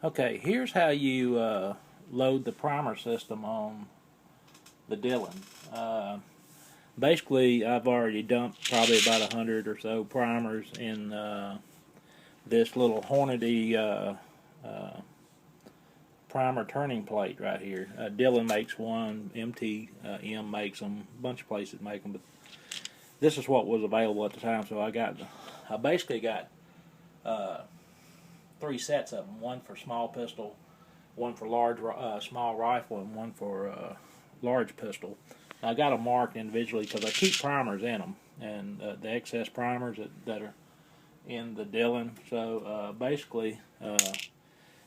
Okay, here's how you load the primer system on the Dillon. Basically, I've already dumped probably about 100 or so primers in this little Hornady primer turning plate right here. Dillon makes one, MTM makes them, a bunch of places make them, but this is what was available at the time. So I basically got 3 sets of them: one for small pistol, one for large small rifle, and one for large pistol. I got them marked individually because I keep primers in them, and the excess primers that are in the Dillon. So basically,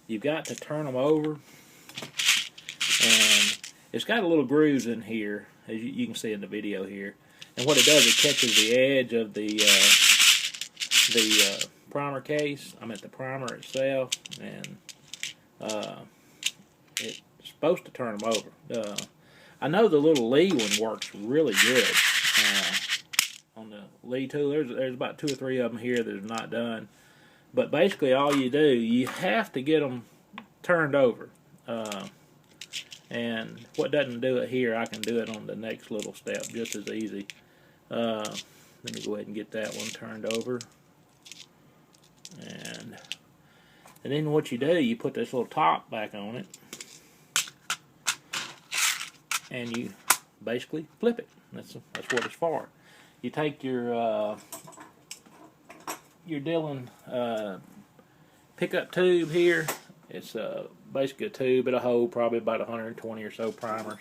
you've got to turn them over, and it's got a little grooves in here, as you can see in the video here. And what it does, it catches the edge of the primer case. The primer itself, and it's supposed to turn them over. I know the little Lee one works really good on the Lee tool. There's about 2 or 3 of them here that are not done. But basically, all you do, you have to get them turned over. And what doesn't do it here, I can do it on the next little step just as easy. Let me go ahead and get that one turned over. And then what you do, you put this little top back on it, and you basically flip it. That's what it's for. You take your Dillon pickup tube here. It's basically a tube. It'll hold probably about 120 or so primers,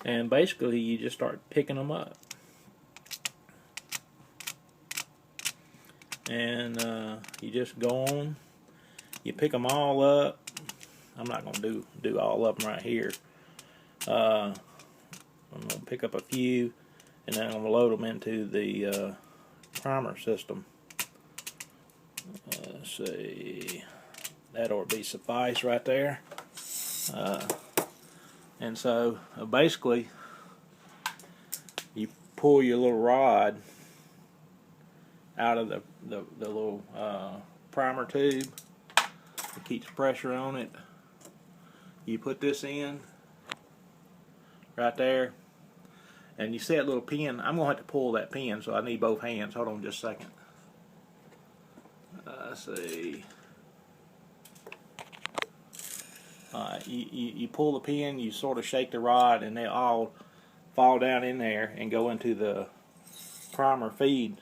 and basically you just start picking them up. And you just go on. You pick them all up. I'm not going to do all of them right here. I'm going to pick up a few, and then I'm going to load them into the primer system. Let's see. That ought to be suffice right there. And so basically, you pull your little rod out of the little primer tube. It keeps pressure on it. You put this in right there, and you see that little pin. I'm going to have to pull that pin, so I need both hands. Hold on just a second. Let's see. You pull the pin, you sort of shake the rod, and they all fall down in there and go into the primer feed.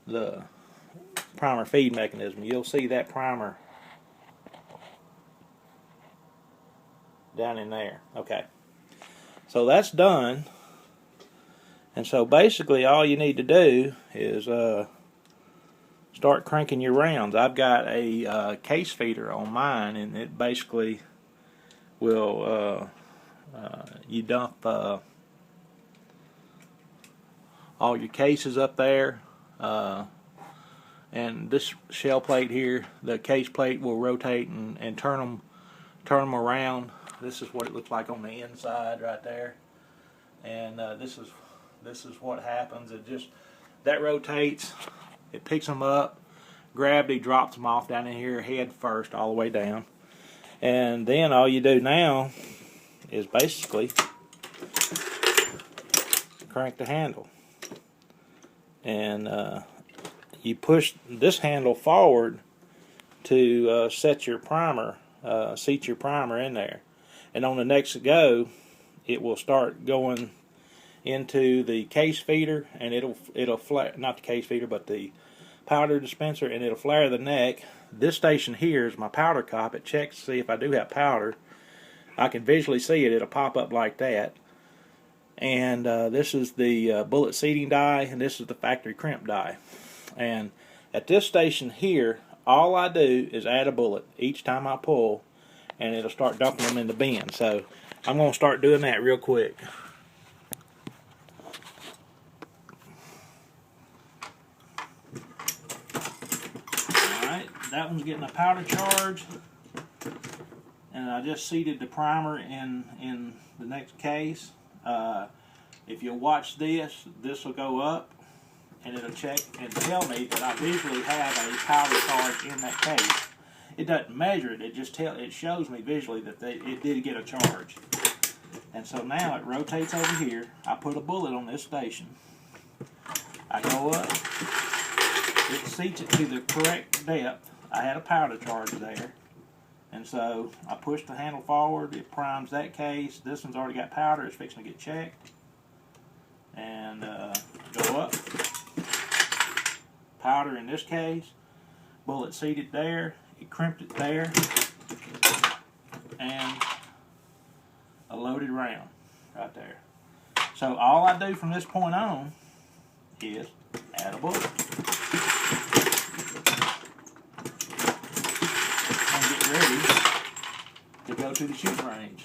The primer feed mechanism. You'll see that primer down in there. Okay, so that's done, and so basically all you need to do is start cranking your rounds. I've got a case feeder on mine, and it basically will you dump all your cases up there. And this shell plate here, the case plate, will rotate and turn them around. This is what it looks like on the inside right there, and this is what happens. That rotates, it picks them up, gravity drops them off down in here head first all the way down, and then all you do now is basically crank the handle, and you push this handle forward to seat your primer in there, and on the next go, it will start going into the case feeder, and it'll flare, not the case feeder, but the powder dispenser, and it'll flare the neck. This station here is my powder cop. It checks to see if I do have powder. I can visually see it. It'll pop up like that. And this is the bullet seating die, and this is the factory crimp die. And at this station here, all I do is add a bullet each time I pull, and it'll start dumping them in the bin. So I'm going to start doing that real quick. Alright, that one's getting a powder charge, and I just seated the primer in the next case. If you watch this will go up, and it'll check and tell me that I visually have a powder charge in that case. it doesn't measure it. It just it shows me visually that it did get a charge. And so now it rotates over here. I put a bullet on this station. I go up. It seats it to the correct depth. I had a powder charge there. And so I push the handle forward. It primes that case. This one's already got powder. It's fixing to get checked. And go up. Powder in this case. Bullet seated there. It crimped it there. And a loaded round right there. So all I do from this point on is add a bullet and get ready to go to the shooting range.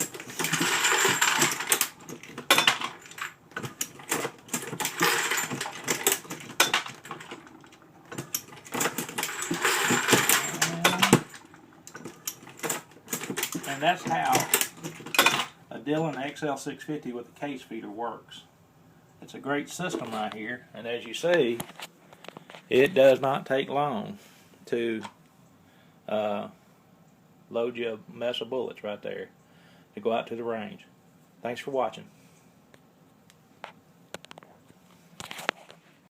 And that's how a Dillon XL650 with a case feeder works. It's a great system right here, and as you see, it does not take long to load you a mess of bullets right there to go out to the range. Thanks for watching.